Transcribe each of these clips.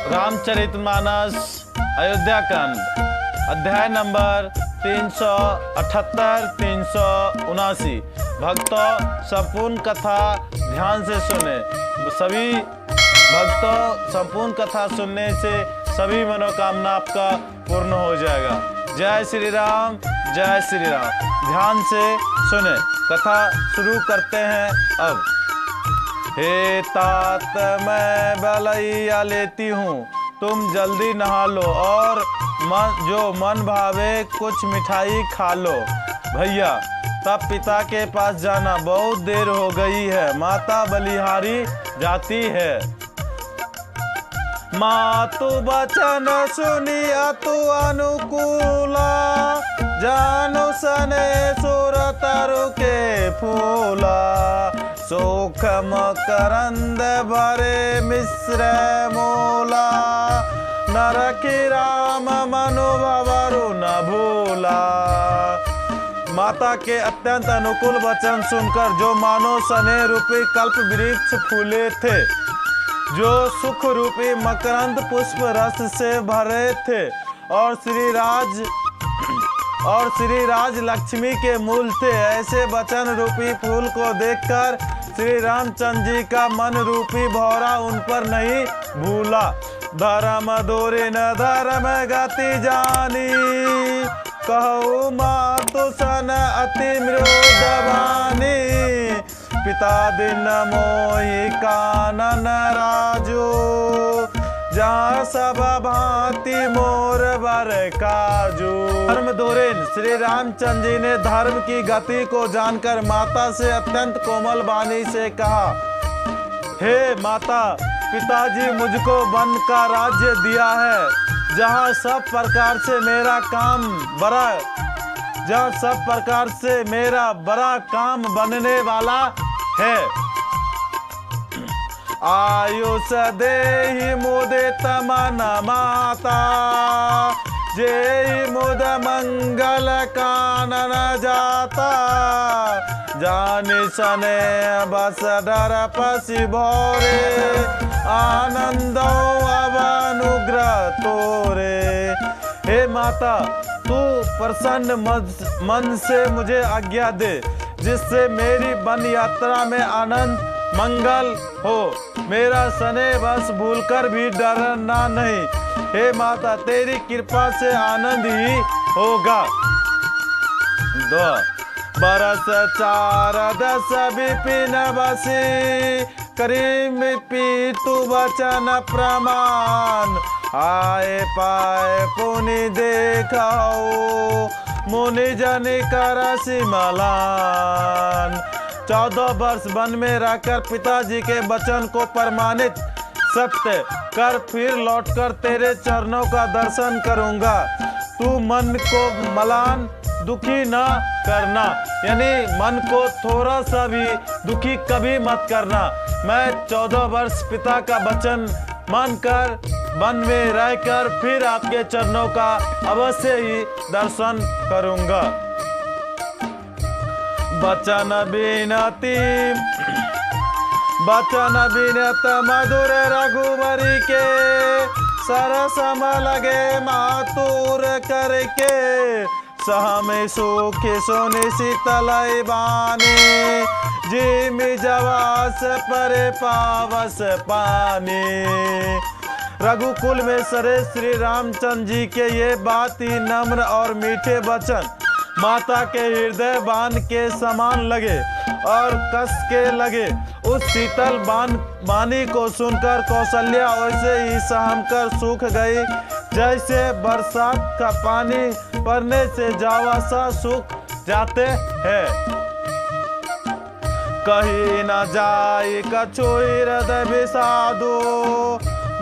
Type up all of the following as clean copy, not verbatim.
रामचरितमानस अयोध्या कांड अध्याय नंबर 378 379। भक्तों संपूर्ण कथा ध्यान से सुने। सभी भक्तों संपूर्ण कथा सुनने से सभी मनोकामना आपका पूर्ण हो जाएगा। जय श्री राम, जय श्री राम। ध्यान से सुने, कथा शुरू करते हैं अब। हे तात मैं बलैया लेती हूँ, तुम जल्दी नहा लो और जो मन भावे कुछ मिठाई खा लो। भैया तब पिता के पास जाना, बहुत देर हो गई है, माता बलिहारी जाती है। मातु बचन सुनी अतु अनुकूला, जानु सने सुर तरु के फूला। सुख मकरंद भरे मिश्र मूला, नरकी राम मनुभवरु न भूला। माता के अत्यंत अनुकूल वचन सुनकर जो मानो सने रूपी कल्प वृक्ष फूले थे, जो सुख रूपी मकरंद पुष्प रस से भरे थे और श्री राज लक्ष्मी के मूल थे, ऐसे वचन रूपी फूल को देखकर श्री रामचंद्र जी का मन रूपी भौरा उन पर नहीं भूला। धर्म दूरी न धर्म गति जानी, कहूँ मातु सन अति मृदवानी। पिता दिन मोहि कानन राजू, जहाँ सब भांति मोर बर काजू। धर्म दोरेन श्री रामचंद्र जी ने धर्म की गति को जानकर माता से अत्यंत कोमल वाणी से कहा, हे माता, पिताजी मुझको वन का राज्य दिया है, जहाँ सब प्रकार से मेरा बड़ा काम बनने वाला है। आयुष देहि मुदित मन माता, जेहि मुद मंगल कानन जाता। जानि सने बस डर पसी भोरे, आनंदो अब अनुग्रह तोरे। हे माता, तू प्रसन्न मन से मुझे आज्ञा दे, जिससे मेरी वन यात्रा में आनंद मंगल हो। मेरा सने बस भूलकर भी डरना नहीं। हे माता, तेरी कृपा से आनंद ही होगा। 2 बरस 4 10 विपिन बसी, करीम पीतु वचन प्रमाण। आए पाए पुनि देखो, मुनि जन करसि मलान। 14 वर्ष वन में रहकर पिताजी के वचन को प्रमाणित सत्य कर फिर लौटकर तेरे चरणों का दर्शन करूंगा। तू मन को मलान दुखी न करना, यानी मन को थोड़ा सा भी दुखी कभी मत करना। मैं 14 वर्ष पिता का वचन मानकर वन में रहकर फिर आपके चरणों का अवश्य ही दर्शन करूंगा। बचन बिनत मधुर रघुवरी के, सरसम लगे मातुर करके। सहमे सुख सोनि शीतलय बानी, जिमि जवास परे पावस पानी। रघुकुल में सरे श्री रामचंद्र जी के ये बात ही नम्र और मीठे वचन माता के हृदय बाण के समान लगे और कस के लगे। उस शीतल बानी को सुनकर कौशल्या वैसे ही सहम कर सूख गई, जैसे बरसात का पानी पड़ने से जावा सा सूख जाते हैं। कहीं न जाई कछु हृदय विषादु,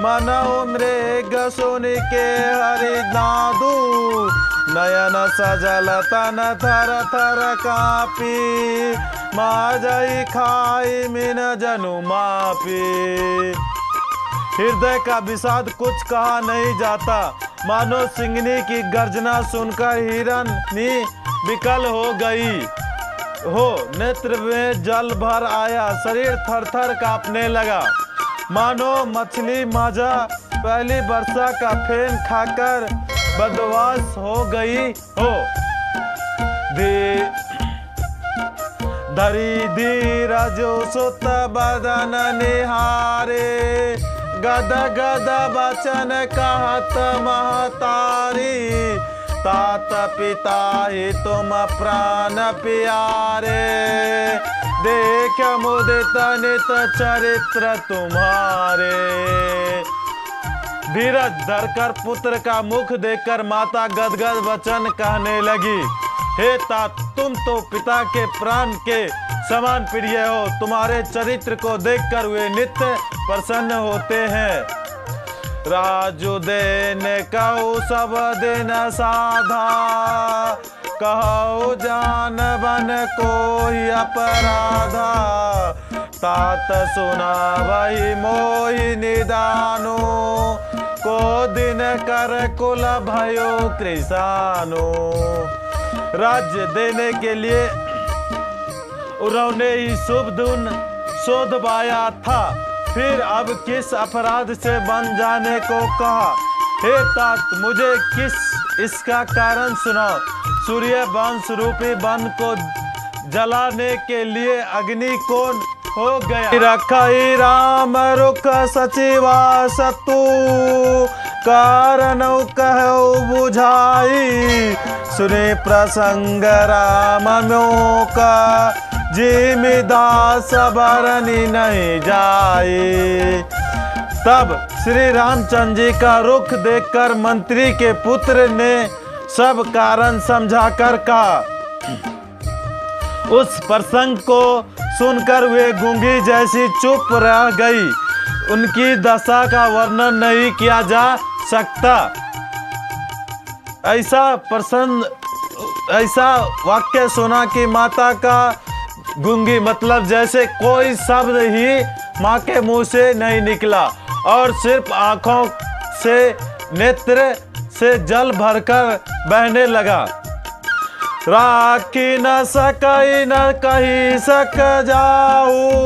मनौ मृग सुनि के हरि नादु। नयन सजल तन थर थर कापी, माजई खाई मिन जनु मापी। हृदय का विषाद कुछ कहा नहीं जाता, मानो सिंहनी की गर्जना सुनकर हिरनी विकल हो गई हो। नेत्र में जल भर आया, शरीर थर थर कांपने लगा, मानो मछली माजा पहली वर्षा का फेन खाकर बदमाश हो गई हो। धरी धीरजो सुत बदन निहारे, गद गद बचन कहत महतारी, तात पिता ही तुम प्राण प्यारे, देख मुदित नित चरित्र तुम्हारे। धीरज धरकर पुत्र का मुख देखकर माता गदगद वचन कहने लगी, हे तात, तुम तो पिता के प्राण के समान प्रिय हो। तुम्हारे चरित्र को देखकर वे नित्य प्रसन्न होते हैं। राजू देने कहु सब दिन साधा, कहु जान बन को ही अपराधा, तात सुना वही मोहि निदानो, को दिन कर कुल भयो कृषानो। राज्य देने के लिए उन्होंने ही शुभ धुन शोधवाया था, फिर अब किस अपराध से बन जाने को कहा। हे तात, मुझे किस इसका कारण सुनाओ। सूर्य वंश रूपी वन को जलाने के लिए अग्नि कौन हो गया। रखई राम रुख सचिवा सतु, कारण कहु बुझाई, सुने प्रसंग राम म्यो का, जिमि दास बरनी नहीं जाए। तब श्री रामचंद्र जी का रुख देखकर मंत्री के पुत्र ने सब कारण समझाकर कहा। उस प्रसंग को सुनकर वे गूंगी जैसी चुप रह गई। उनकी दशा का वर्णन नहीं किया जा सकता। ऐसा वाक्य सुना कि माता का गूंगी, मतलब जैसे कोई शब्द ही माँ के मुंह से नहीं निकला और सिर्फ आंखों से नेत्र से जल भरकर बहने लगा। राखी न सकई न कही सक जाऊ,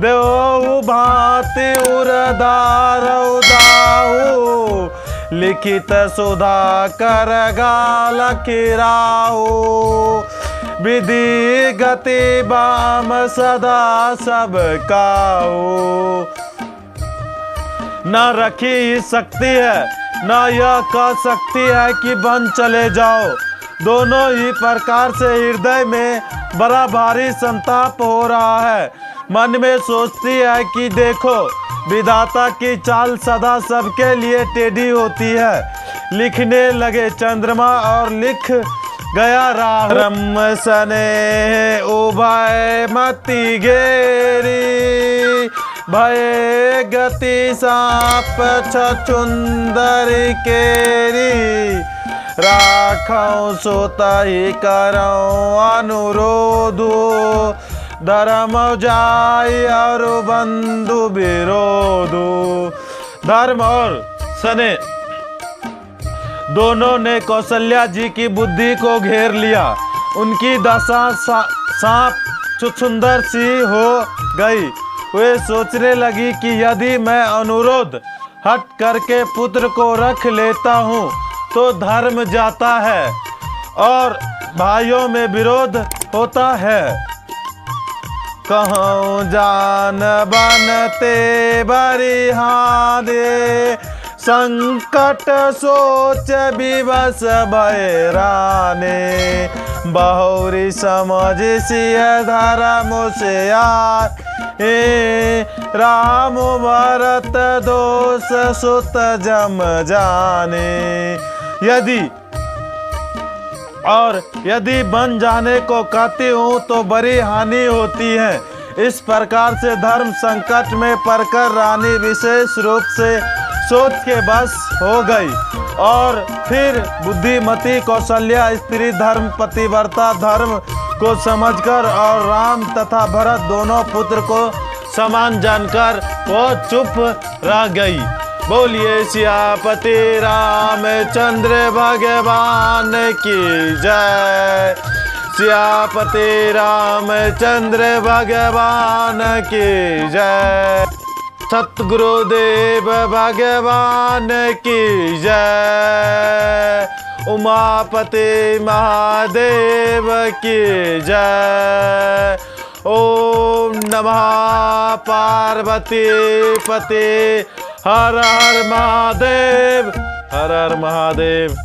देव भांति उरदार उदाऊ, लिखित सुधा कर गाल खिराऊ, विधि गति बाम सदा सब काऊ। न रखी ही सकती है, न यह कह सकती है कि बन चले जाओ। दोनों ही प्रकार से हृदय में बड़ा भारी संताप हो रहा है। मन में सोचती है कि देखो, विधाता की चाल सदा सबके लिए टेढ़ी होती है। लिखने लगे चंद्रमा और लिख गया राहु। ब्रह्म सने उभय मति घेरी, भय गति साप छुंदर केरी, राखौ सुतहि करौ अनुरोधु, धर्म जाय और बंधु विरोधु। धर्म और सने दोनों ने कौशल्या जी की बुद्धि को घेर लिया। उनकी दशा सांप छुछुंदर सी हो गई। वे सोचने लगी कि यदि मैं अनुरोध हट करके पुत्र को रख लेता हूँ तो धर्म जाता है और भाइयों में विरोध होता है। कहूँ जान बनते बरिहादे, संकट सोच विवश भयराने, बहुरी समझ सिय धर्म से यार, राम भरत दोष सुत जम जाने। यदि बन जाने को कहती हूँ तो बड़ी हानि होती है। इस प्रकार से धर्म संकट में पड़कर रानी विशेष रूप से सोच के बस हो गई और फिर बुद्धिमती कौशल्या स्त्री धर्म पतिव्रता धर्म को समझकर और राम तथा भरत दोनों पुत्र को समान जानकर वो चुप रह गई। बोलिए सियापति रामचंद्र भगवान की जय। सियापति रामचंद्र भगवान की जय। सतगुरुदेव भगवान की जय। उमापति महादेव की जय। ओम नमः पार्वती पते। हर हर महादेव, हर हर महादेव।